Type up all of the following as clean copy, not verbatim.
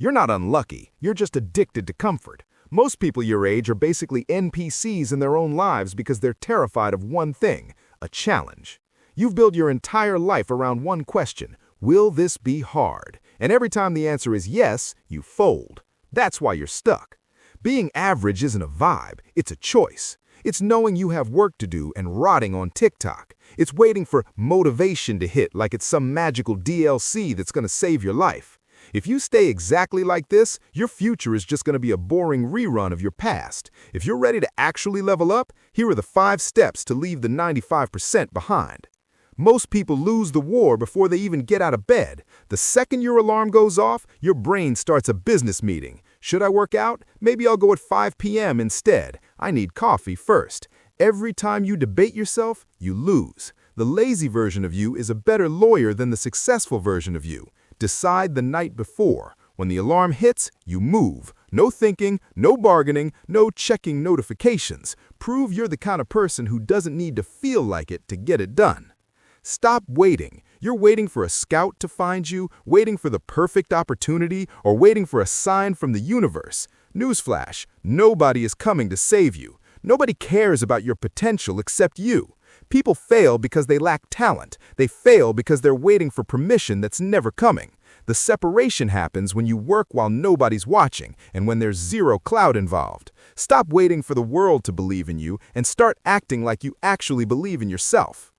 You're not unlucky, you're just addicted to comfort. Most people your age are basically NPCs in their own lives because they're terrified of one thing, a challenge. You've built your entire life around one question: will this be hard? And every time the answer is yes, you fold. That's why you're stuck. Being average isn't a vibe, it's a choice. It's knowing you have work to do and rotting on TikTok. It's waiting for motivation to hit like it's some magical DLC that's going to save your life. If you stay exactly like this, your future is just going to be a boring rerun of your past. If you're ready to actually level up, here are the 5 steps to leave the 95% behind. Most people lose the war before they even get out of bed. The second your alarm goes off, your brain starts a business meeting. Should I work out? Maybe I'll go at 5 p.m. instead. I need coffee first. Every time you debate yourself, you lose. The lazy version of you is a better lawyer than the successful version of you. Decide the night before. When the alarm hits, you move. No thinking, no bargaining, no checking notifications. Prove you're the kind of person who doesn't need to feel like it to get it done. Stop waiting. You're waiting for a scout to find you, waiting for the perfect opportunity, or waiting for a sign from the universe. Newsflash, nobody is coming to save you. Nobody cares about your potential except you. People fail because they lack talent. They fail because they're waiting for permission that's never coming. The separation happens when you work while nobody's watching and when there's zero clout involved. Stop waiting for the world to believe in you and start acting like you actually believe in yourself.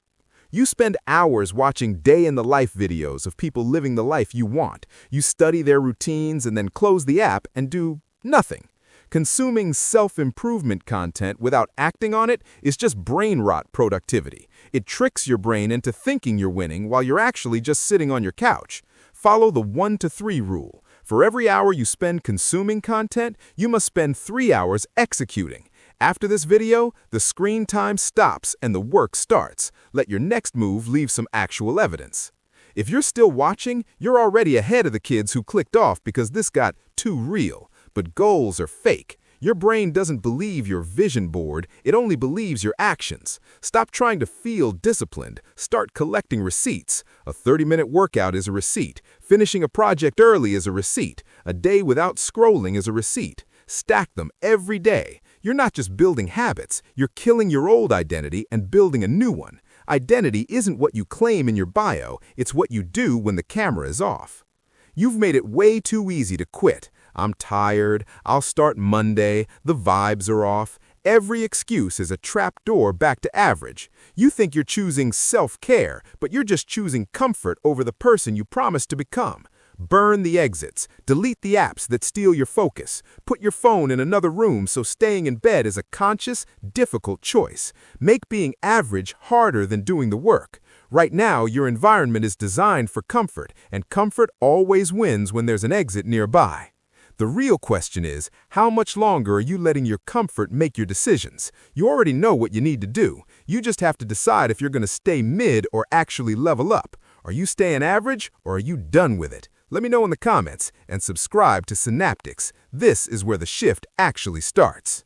You spend hours watching day-in-the-life videos of people living the life you want. You study their routines and then close the app and do nothing. Consuming self-improvement content without acting on it is just brain rot productivity. It tricks your brain into thinking you're winning while you're actually just sitting on your couch. Follow the 1 to 3 rule. For every hour you spend consuming content, you must spend 3 hours executing. After this video, the screen time stops and the work starts. Let your next move leave some actual evidence. If you're still watching, you're already ahead of the kids who clicked off because this got too real. But goals are fake. Your brain doesn't believe your vision board, it only believes your actions. Stop trying to feel disciplined. Start collecting receipts. A 30-minute workout is a receipt. Finishing a project early is a receipt. A day without scrolling is a receipt. Stack them every day. You're not just building habits, you're killing your old identity and building a new one. Identity isn't what you claim in your bio, it's what you do when the camera is off. You've made it way too easy to quit. I'm tired, I'll start Monday, the vibes are off. Every excuse is a trap door back to average. You think you're choosing self-care, but you're just choosing comfort over the person you promised to become. Burn the exits. Delete the apps that steal your focus. Put your phone in another room so staying in bed is a conscious, difficult choice. Make being average harder than doing the work. Right now, your environment is designed for comfort, and comfort always wins when there's an exit nearby. The real question is, how much longer are you letting your comfort make your decisions? You already know what you need to do. You just have to decide if you're going to stay mid or actually level up. Are you staying average or are you done with it? Let me know in the comments and subscribe to Synaptics. This is where the shift actually starts.